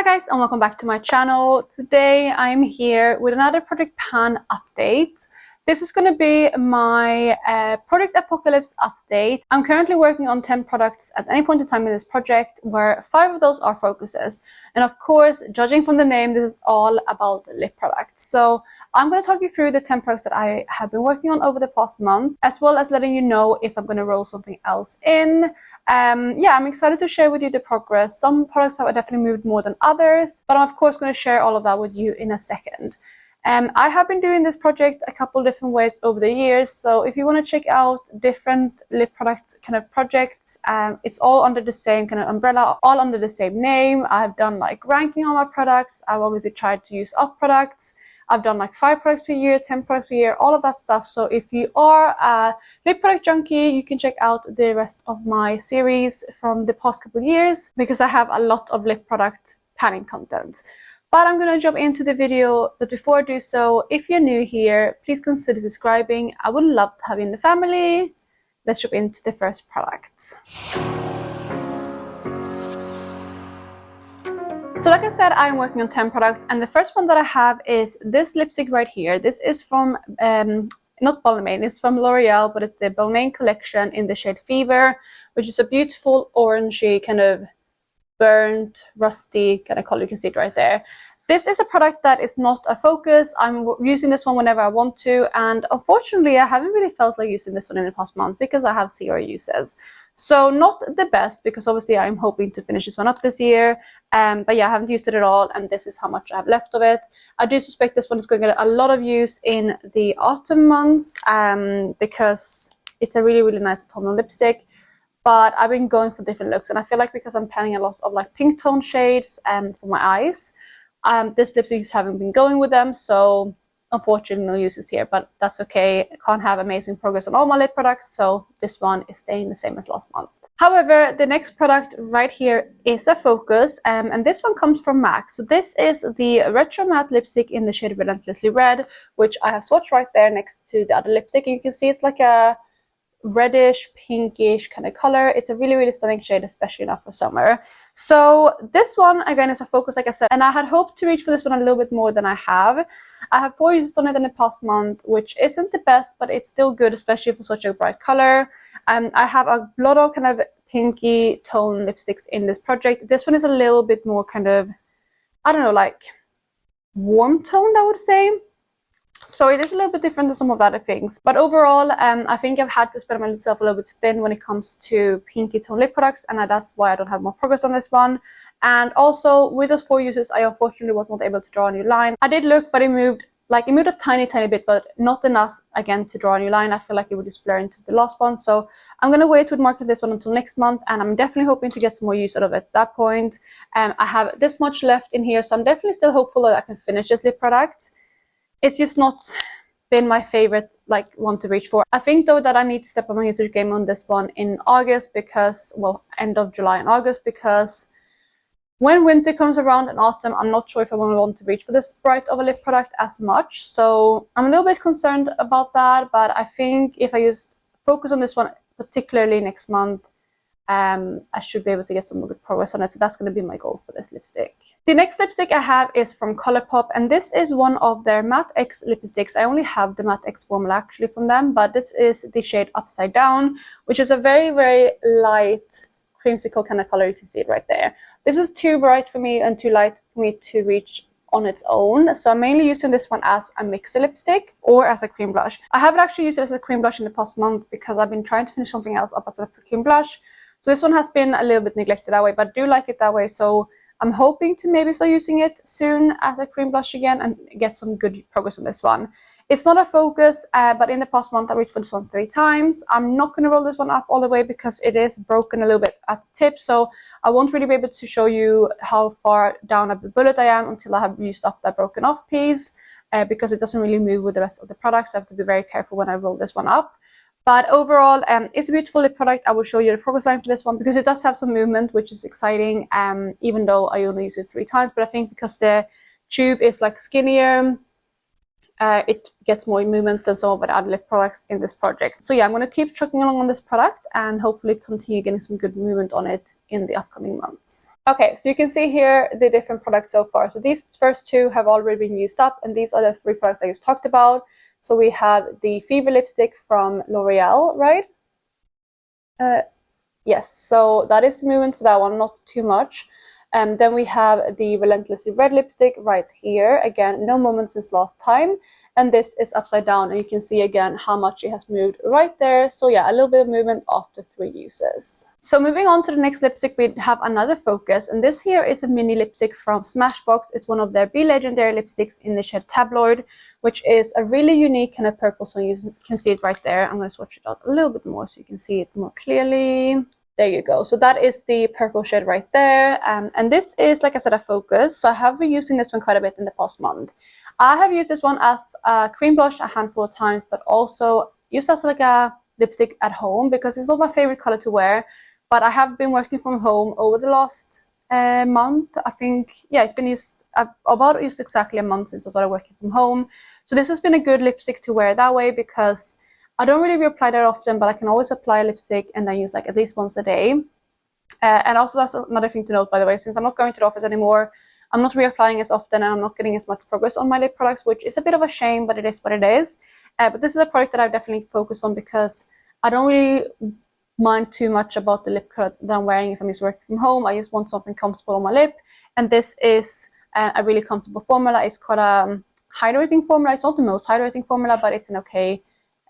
Hi guys, and welcome back to my channel. Today I'm here with another Project Pan update. This is going to be my Project Apocalypse update. I'm currently working on 10 products at any point in time in this project, where 5 of those are focuses. And of course, judging from the name, this is all about lip products. So I'm going to talk you through the 10 products that I have been working on over the past month, as well as letting you know if I'm going to roll something else in. Yeah, I'm excited to share with you the progress. Some products have definitely moved more than others, but I'm of course going to share all of that with you in a second. I have been doing this project a couple different ways over the years, so if you want to check out different lip products kind of projects, it's all under the same kind of umbrella, all under the same name. I've done like ranking on my products. I've obviously tried to use up products. I've done like 5 products per year, 10 products per year, all of that stuff. So if you are a lip product junkie, you can check out the rest of my series from the past couple of years, because I have a lot of lip product panning content. But I'm going to jump into the video. But before I do so, if you're new here, please consider subscribing. I would love to have you in the family. Let's jump into the first product. So like I said, I'm working on 10 products, and the first one that I have is this lipstick right here. This is from, not Balmain, it's from L'Oreal, but it's the Balmain collection in the shade Fever, which is a beautiful orangey kind of burnt, rusty kind of color. You can see it right there. This is a product that is not a focus. I'm using this one whenever I want to, and unfortunately I haven't really felt like using this one in the past month because I have 0 uses. So not the best, because obviously I'm hoping to finish this one up this year. But yeah, I haven't used it at all, and this is how much I have left of it. I do suspect this one is going to get a lot of use in the autumn months, because it's a really, really nice autumnal lipstick. But I've been going for different looks, and I feel like because I'm panning a lot of like pink tone shades for my eyes, this lipstick haven't been going with them, so unfortunately no uses here, but that's okay. I can't have amazing progress on all my lip products, so this one is staying the same as last month. However, the next product right here is a focus, and this one comes from MAC. So this is the Retro Matte lipstick in the shade Relentlessly Red, which I have swatched right there next to the other lipstick. And you can see it's like a reddish pinkish kind of color. It's a really, really stunning shade, especially now for summer. So this one again is a focus, like I said, and I had hoped to reach for this one a little bit more than I have. I have 4 uses on it in the past month, which isn't the best, but it's still good, especially for such a bright color. And I have a lot of kind of pinky tone lipsticks in this project. This one is a little bit more kind of, I don't know, like warm toned, I would say. So it is a little bit different than some of the other things. But overall, I think I've had to spread myself a little bit thin when it comes to pinky tone lip products, and that's why I don't have more progress on this one. And also, with those 4 uses, I unfortunately was not able to draw a new line. I did look, but it moved a tiny, tiny bit, but not enough, again, to draw a new line. I feel like it would just blur into the last one. So I'm going to wait with marking this one until next month, and I'm definitely hoping to get some more use out of it at that point. I have this much left in here, so I'm definitely still hopeful that I can finish this lip product. It's just not been my favorite one to reach for. I think though that I need to step up my usage game on this one in August, because, well, end of July and August, because when winter comes around and autumn, I'm not sure if I want to reach for this bright of a lip product as much. So I'm a little bit concerned about that, but I think if I just focus on this one, particularly next month, I should be able to get some good progress on it. So that's going to be my goal for this lipstick. The next lipstick I have is from Colourpop, and this is one of their Matte X lipsticks. I only have the Matte X formula actually from them, but this is the shade Upside Down, which is a very, very light creamsicle kind of color. You can see it right there. This is too bright for me and too light for me to reach on its own, so I'm mainly using this one as a mixer lipstick or as a cream blush. I haven't actually used it as a cream blush in the past month because I've been trying to finish something else up as a cream blush. So this one has been a little bit neglected that way, but I do like it that way. So I'm hoping to maybe start using it soon as a cream blush again and get some good progress on this one. It's not a focus, but in the past month I reached for this one 3 times. I'm not going to roll this one up all the way because it is broken a little bit at the tip. So I won't really be able to show you how far down at the bullet I am until I have used up that broken off piece, because it doesn't really move with the rest of the products. So I have to be very careful when I roll this one up. But overall, it's a beautiful lip product. I will show you the progress line for this one because it does have some movement, which is exciting, even though I only use it 3 times. But I think because the tube is like skinnier, it gets more movement than some of the other lip products in this project. So yeah, I'm going to keep trucking along on this product and hopefully continue getting some good movement on it in the upcoming months. Okay, so you can see here the different products so far. So these first two have already been used up, and these are the 3 products I just talked about. So we have the Fever lipstick from L'Oreal, right? Yes, so that is the movement for that one, not too much. And then we have the Relentlessly Red lipstick right here. Again, no movement since last time. And this is upside down, and you can see again how much it has moved right there. So yeah, a little bit of movement after 3 uses. So moving on to the next lipstick, we have another focus. And this here is a mini lipstick from Smashbox. It's one of their Be Legendary lipsticks in the shade Tabloid, which is a really unique kind of purple tone. You can see it right there. I'm going to swatch it out a little bit more so you can see it more clearly. There you go. So that is the purple shade right there. And this is, like I said, a focus. So I have been using this one quite a bit in the past month. I have used this one as a cream blush a handful of times, but also used as like a lipstick at home because it's not my favorite color to wear. But I have been working from home over the last month. I think, yeah, it's been used about exactly a month since I started working from home. So this has been a good lipstick to wear that way because I don't really reapply that often, but I can always apply a lipstick and then use like at least once a day. And also that's another thing to note, by the way, since I'm not going to the office anymore, I'm not reapplying as often and I'm not getting as much progress on my lip products, which is a bit of a shame, but it is what it is. But this is a product that I've definitely focused on because I don't really mind too much about the lip color that I'm wearing if I'm just working from home. I just want something comfortable on my lip. And this is a really comfortable formula. It's quite a hydrating formula. It's not the most hydrating formula, but it's an okay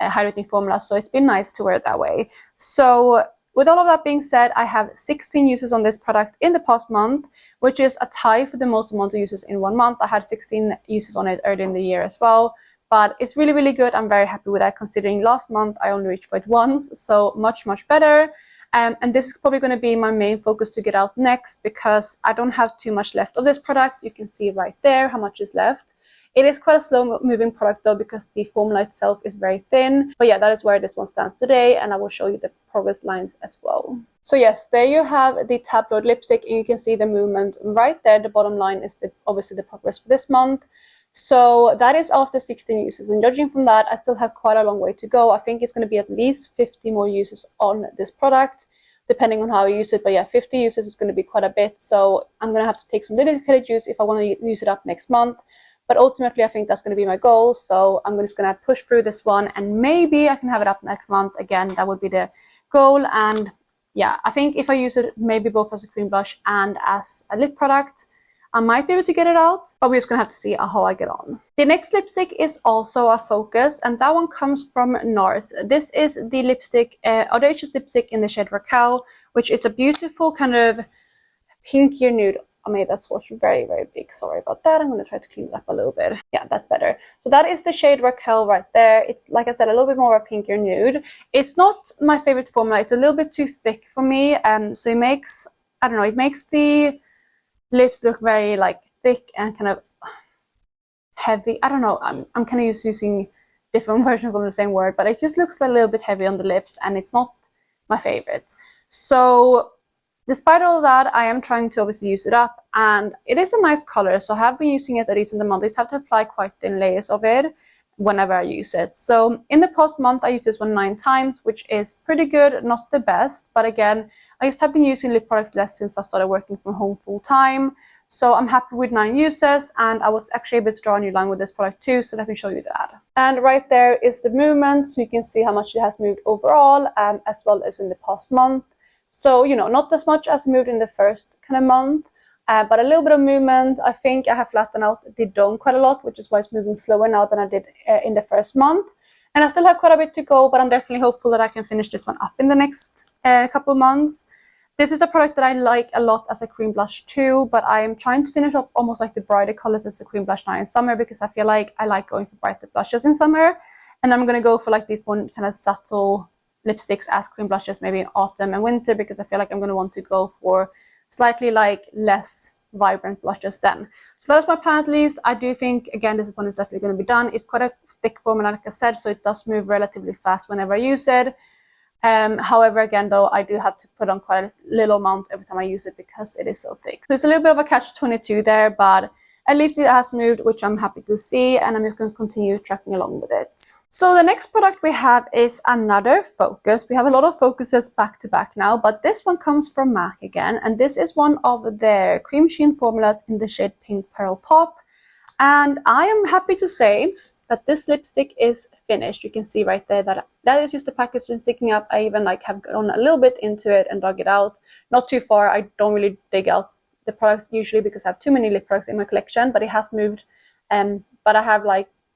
hydrating formula, so it's been nice to wear it that way. So with all of that being said, I have 16 uses on this product in the past month, which is a tie for the most amount of uses in 1 month. I had 16 uses on it earlier in the year as well, but it's really, really good. I'm very happy with that considering last month I only reached for it once, so much, much better. And this is probably going to be my main focus to get out next because I don't have too much left of this product. You can see right there how much is left. It is quite a slow moving product though because the formula itself is very thin. But yeah, that is where this one stands today, and I will show you the progress lines as well. So yes, there you have the Tabloid lipstick, and you can see the movement right there. The bottom line is obviously the progress for this month. So that is after 16 uses, and judging from that, I still have quite a long way to go. I think it's going to be at least 50 more uses on this product, depending on how I use it. But yeah, 50 uses is going to be quite a bit, so I'm going to have to take some dedicated use if I want to use it up next month. But ultimately, I think that's going to be my goal. So I'm just going to push through this one and maybe I can have it up next month. Again, that would be the goal. And yeah, I think if I use it maybe both as a cream blush and as a lip product, I might be able to get it out. But we're just going to have to see how I get on. The next lipstick is also a focus, and that one comes from NARS. This is the lipstick, Audacious lipstick in the shade Raquel, which is a beautiful kind of pinkier nude. I made that swatch very, very big. Sorry about that. I'm going to try to clean it up a little bit. Yeah, that's better. So that is the shade Raquel right there. It's, like I said, a little bit more of a pinkier nude. It's not my favorite formula. It's a little bit too thick for me. So it makes, I don't know, it makes the lips look very like thick and kind of heavy. I don't know. I'm kind of used to using different versions of the same word, but it just looks a little bit heavy on the lips and it's not my favorite. So despite all of that, I am trying to obviously use it up, and it is a nice color, so I have been using it at least in the month. I just have to apply quite thin layers of it whenever I use it. So in the past month, I used this one 9 times, which is pretty good, not the best, but again, I just have been using lip products less since I started working from home full time. So I'm happy with 9 uses, and I was actually able to draw a new line with this product too, so let me show you that. And right there is the movement, so you can see how much it has moved overall, as well as in the past month. So, you know, not as much as moved in the first kind of month, but a little bit of movement. I think I have flattened out the dome quite a lot, which is why it's moving slower now than I did in the first month. And I still have quite a bit to go, but I'm definitely hopeful that I can finish this one up in the next couple of months. This is a product that I like a lot as a cream blush too, but I am trying to finish up almost like the brighter colors as a cream blush now in summer, because I feel like I like going for brighter blushes in summer. And I'm going to go for like these one kind of subtle lipsticks as cream blushes maybe in autumn and winter, because I feel like I'm going to want to go for slightly like less vibrant blushes then. So that's my plan at least. I do think, again, this one is definitely going to be done. It's quite a thick formula, like I said, so it does move relatively fast whenever I use it. However, again, though, I do have to put on quite a little amount every time I use it because it is so thick. So it's a little bit of a catch-22 there, but at least it has moved, which I'm happy to see, and I'm just going to continue tracking along with it. So the next product we have is another focus. We have a lot of focuses back to back now, but this one comes from MAC again, and this is one of their cream sheen formulas in the shade Pink Pearl Pop. And I am happy to say that this lipstick is finished. You can see right there that is just the packaging sticking up. I even have gone a little bit into it and dug it out. Not too far. I don't really dig out the products usually because I have too many lip products in my collection, but it has moved. But I have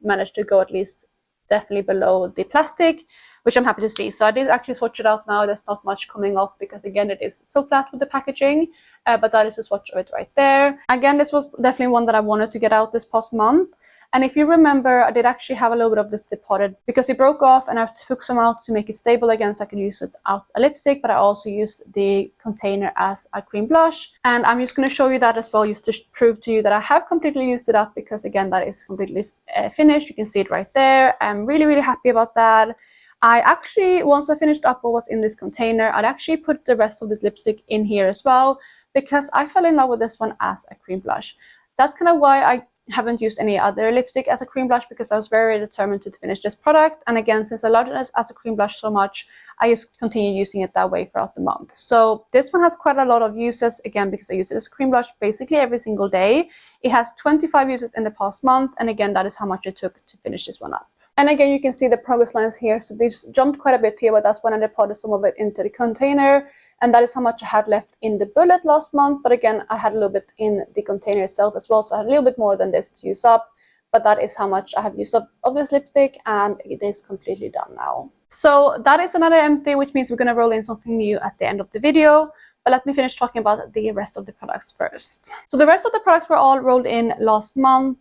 managed to go at least definitely below the plastic, which I'm happy to see. So I did actually swatch it out now. There's not much coming off because again it is so flat with the packaging, but that is a swatch of it right there. Again, this was definitely one that I wanted to get out this past month, and if you remember, I did actually have a little bit of this departed because it broke off, and I took some out to make it stable again so I could use it as a lipstick, but I also used the container as a cream blush. And I'm just going to show you that as well, just to prove to you that I have completely used it up, because again that is completely finished. You can see it right there. I'm really happy about that. I actually, once I finished up what was in this container, I'd actually put the rest of this lipstick in here as well, because I fell in love with this one as a cream blush. That's kind of why I haven't used any other lipstick as a cream blush, because I was very determined to finish this product. And again, since I loved it as a cream blush so much, I just continue using it that way throughout the month. So this one has quite a lot of uses, again, because I use it as a cream blush basically every single day. It has 25 uses in the past month, and again, that is how much it took to finish this one up. And again, you can see the progress lines here. So these jumped quite a bit here, but that's when I deposited some of it into the container. And that is how much I had left in the bullet last month. But again, I had a little bit in the container itself as well. So I had a little bit more than this to use up. But that is how much I have used up of this lipstick. And it is completely done now. So that is another empty, which means we're going to roll in something new at the end of the video. But let me finish talking about the rest of the products first. So the rest of the products were all rolled in last month.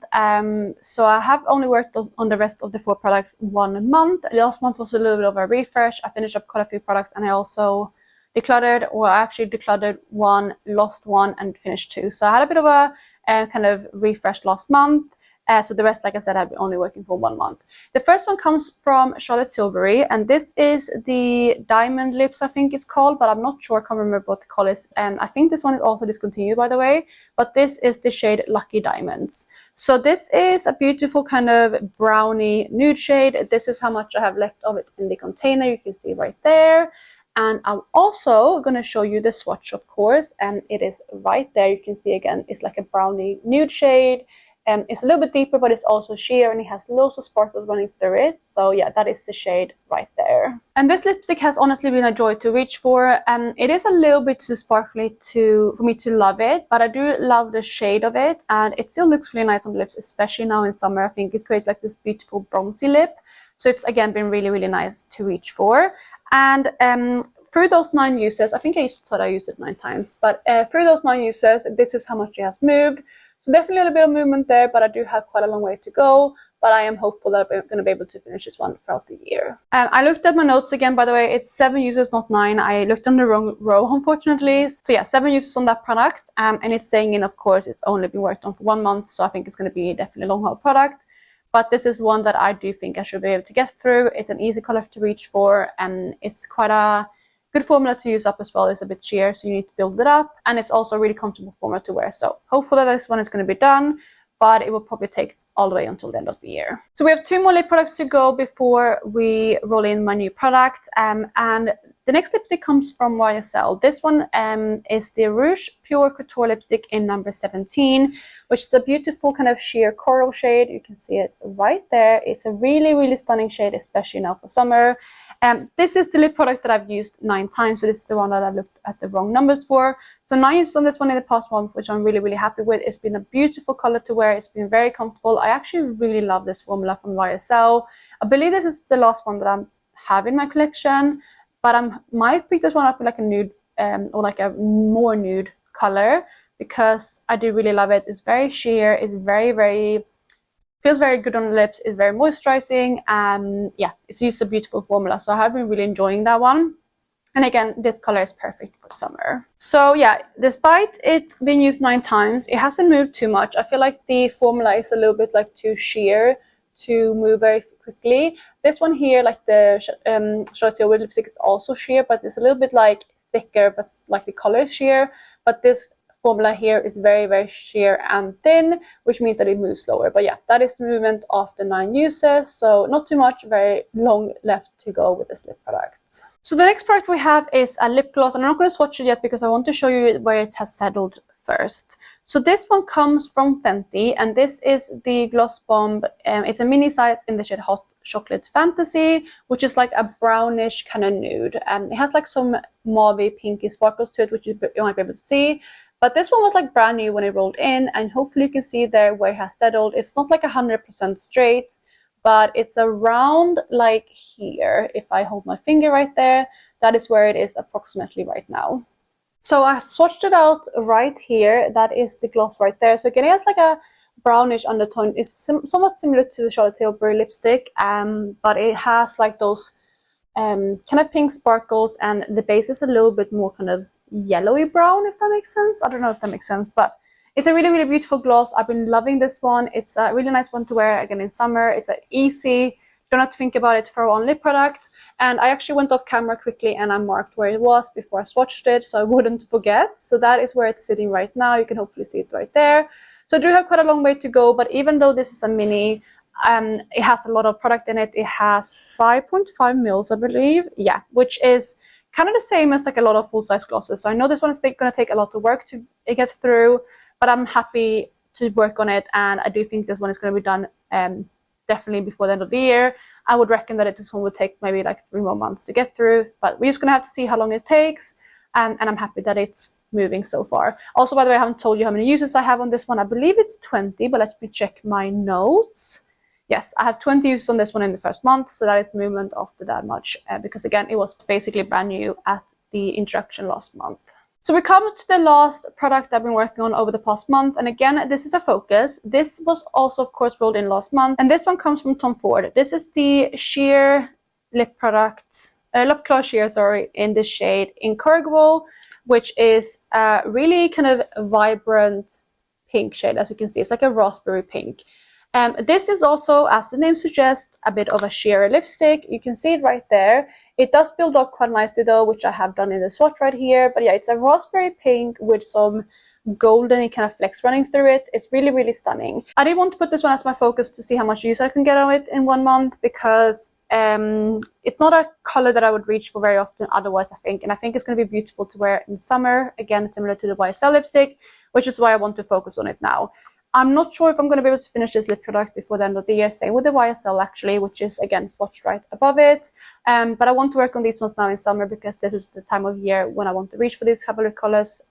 So I have only worked on the rest of the 4 products 1 month. Last month was a little bit of a refresh. I finished up quite a few products, and I also decluttered, or actually decluttered 1, lost 1, and finished 2. So I had a bit of a kind of refresh last month. So the rest, like I said, I've been only working for 1 month. The first one comes from Charlotte Tilbury, and this is the Diamond Lips, I think it's called, but I'm not sure. I can't remember what the color is. I think this one is also discontinued, by the way, but this is the shade Lucky Diamonds. So this is a beautiful kind of brownie nude shade. This is how much I have left of it in the container. You can see right there. And I'm also going to show you the swatch, of course, and it is right there. You can see again, it's like a brownie nude shade. It's a little bit deeper, but it's also sheer, and it has loads of sparkles running through it. So yeah, that is the shade right there. And this lipstick has honestly been a joy to reach for. And it is a little bit too sparkly for me to love it, but I do love the shade of it, and it still looks really nice on the lips, especially now in summer. I think it creates like this beautiful bronzy lip. So it's again been really nice to reach for. And through those 9 uses, I think I said I used it 9 times, but through those 9 uses, this is how much it has moved. So definitely a little bit of movement there, but I do have quite a long way to go. But I am hopeful that I'm going to be able to finish this one throughout the year. I looked at my notes again, by the way. It's 7 uses, not 9. I looked on the wrong row, unfortunately. So yeah, 7 uses on that product. And it's saying, of course, it's only been worked on for 1 month. So I think it's going to be definitely a long haul product. But this is one that I do think I should be able to get through. It's an easy color to reach for, and it's quite a good formula to use up as well. It's a bit sheer, so you need to build it up. And it's also a really comfortable formula to wear. So hopefully this one is going to be done, but it will probably take all the way until the end of the year. So we have 2 more lip products to go before we roll in my new product. And the next lipstick comes from YSL. This one is the Rouge Pure Couture lipstick in number 17, which is a beautiful kind of sheer coral shade. You can see it right there. It's a really stunning shade, especially now for summer. This is the lip product that I've used 9 times. So this is the one that I've looked at the wrong numbers for. So 9 uses on this one in the past month, which I'm really happy with. It's been a beautiful color to wear. It's been very comfortable. I actually really love this formula from YSL. I believe this is the last one that I have in my collection, but I might pick this one up with like a nude or like a more nude color, because I do really love it. It's very sheer. It's feels very good on the lips. It's very moisturizing, and yeah, it's just a beautiful formula. So I have been really enjoying that one. And again, this color is perfect for summer. So yeah, despite it being used 9 times, it hasn't moved too much. I feel like the formula is a little bit like too sheer to move very quickly. This one here, like the Charlotte Tilbury lipstick, is also sheer, but it's a little bit like thicker, but like the color is sheer. But this formula here is very, very sheer and thin, which means that it moves slower. But yeah, that is the movement of the 9 uses. So not too much, very long left to go with this lip product. So the next product we have is a lip gloss, and I'm not going to swatch it yet because I want to show you where it has settled first. So this one comes from Fenty, and this is the Gloss Bomb. It's a mini size in the shade Hot Chocolate Fantasy, which is like a brownish kind of nude. It has like some mauvey pinky sparkles to it, which you might be able to see. But this one was like brand new when it rolled in, and hopefully you can see there where it has settled. It's not like 100% straight, but it's around like here. If I hold my finger right there, that is where it is approximately right now. So I've swatched it out right here. That is the gloss right there. So again, it has like a brownish undertone. It's somewhat similar to the Charlotte Tilbury lipstick, but it has like those kind of pink sparkles, and the base is a little bit more kind of yellowy brown, if that makes sense. I don't know if that makes sense, but it's a really, really beautiful gloss. I've been loving this one. It's a really nice one to wear again in summer. It's an easy, don't have to think about it, for one lip product. And I actually went off camera quickly and I marked where it was before I swatched it so I wouldn't forget. So that is where it's sitting right now. You can hopefully see it right there. So I do have quite a long way to go, but even though this is a mini, it has a lot of product in it. It has 5.5 mils, I believe. Yeah, which is kind of the same as like a lot of full-size glosses. So I know this one is going to take a lot of work to get through, but I'm happy to work on it, and I do think this one is going to be done definitely before the end of the year. I would reckon that this one would take maybe like 3 more months to get through, but we're just going to have to see how long it takes, and I'm happy that it's moving so far. Also, by the way, I haven't told you how many uses I have on this one. I believe it's 20, but let me check my notes. Yes, I have 20 uses on this one in the first month, so that is the movement after that much, because again, it was basically brand new at the introduction last month. So we come to the last product I've been working on over the past month, and again, this is a focus. This was also, of course, rolled in last month, and this one comes from Tom Ford. This is the sheer lip product, lip gloss sheer, sorry, in the shade Incorrigible, which is a really kind of vibrant pink shade. As you can see, it's like a raspberry pink. This is also, as the name suggests, a bit of a sheer lipstick. You can see it right there. It does build up quite nicely though, which I have done in the swatch right here. But yeah, it's a raspberry pink with some golden kind of flecks running through it. It's really, really stunning. I did want to put this one as my focus to see how much use I can get on it in 1 month, because it's not a color that I would reach for very often otherwise, I think. And I think it's going to be beautiful to wear in summer, again, similar to the YSL lipstick, which is why I want to focus on it now. I'm not sure if I'm going to be able to finish this lip product before the end of the year. Same with the YSL actually, which is again swatched right above it. But I want to work on these ones now in summer, because this is the time of year when I want to reach for these couple of colors,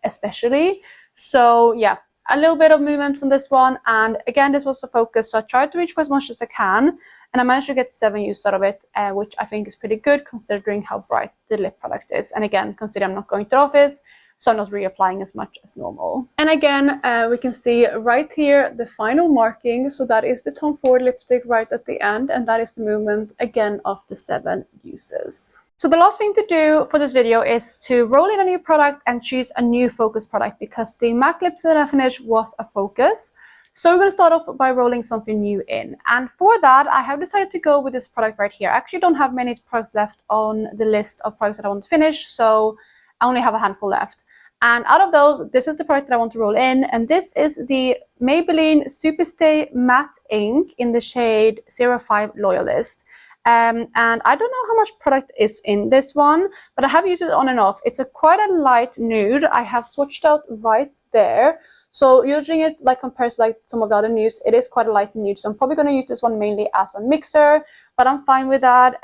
especially. So yeah, a little bit of movement from this one. And again, this was the focus. So I tried to reach for as much as I can, and I managed to get 7 uses out of it, which I think is pretty good considering how bright the lip product is. And again, considering I'm not going to the office, so I'm not reapplying as much as normal. And again, we can see right here the final marking. So that is the Tom Ford lipstick right at the end, and that is the movement again of the 7 uses. So the last thing to do for this video is to roll in a new product and choose a new focus product, because the MAC Lips and Finish was a focus. So we're going to start off by rolling something new in. And for that, I have decided to go with this product right here. I actually don't have many products left on the list of products that I want to finish, so I only have a handful left. And out of those, this is the product that I want to roll in. And this is the Maybelline Superstay Matte Ink in the shade 05 Loyalist. And I don't know how much product is in this one, but I have used it on and off. It's quite a light nude. I have swatched out right there. So using it like compared to like some of the other nudes, it is quite a light nude. So I'm probably going to use this one mainly as a mixer, but I'm fine with that.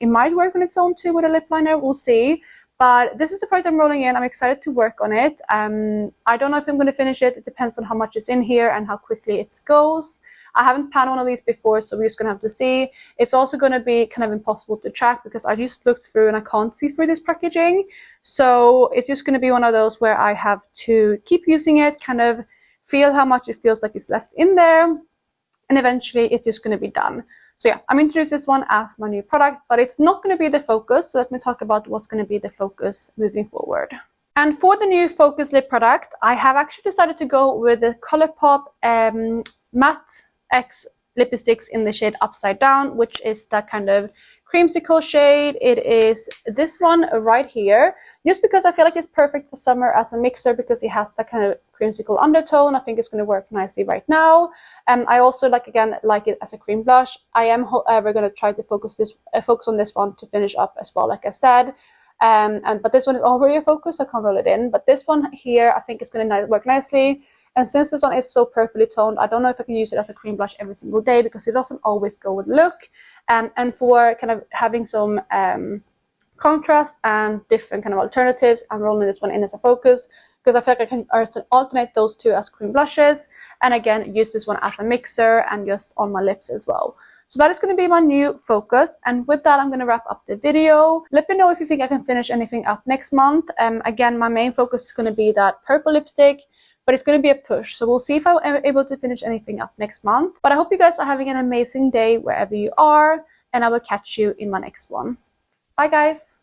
It might work on its own too with a lip liner. We'll see. But this is the product I'm rolling in. I'm excited to work on it. I don't know if I'm going to finish it. It depends on how much is in here and how quickly it goes. I haven't panned one of these before, so we're just going to have to see. It's also going to be kind of impossible to track because I just looked through and I can't see through this packaging. So it's just going to be one of those where I have to keep using it, kind of feel how much it feels like it's left in there, and eventually it's just going to be done. So yeah, I'm introducing this one as my new product, but it's not going to be the focus. So let me talk about what's going to be the focus moving forward. And for the new focus lip product, I have actually decided to go with the ColourPop Matte X lipsticks in the shade Upside Down, which is that kind of creamsicle shade. It is this one right here, just because I feel like it's perfect for summer as a mixer because it has that kind of creamsicle undertone. I think it's going to work nicely right now. I also like it as a cream blush. I am, however, going to try to focus on this one to finish up as well, like I said. But this one is already a focus, so I can't roll it in. But this one here, I think is going to work nicely. And since this one is so purpley toned, I don't know if I can use it as a cream blush every single day because it doesn't always go with the look. And for kind of having some contrast and different kind of alternatives, I'm rolling this one in as a focus because I feel like I can alternate those two as cream blushes, and again use this one as a mixer and just on my lips as well. So that is going to be my new focus, and with that I'm going to wrap up the video. Let me know if you think I can finish anything up next month. Again, my main focus is going to be that purple lipstick, but it's going to be a push, so we'll see if I'm able to finish anything up next month. But I hope you guys are having an amazing day wherever you are, and I will catch you in my next one. Bye guys!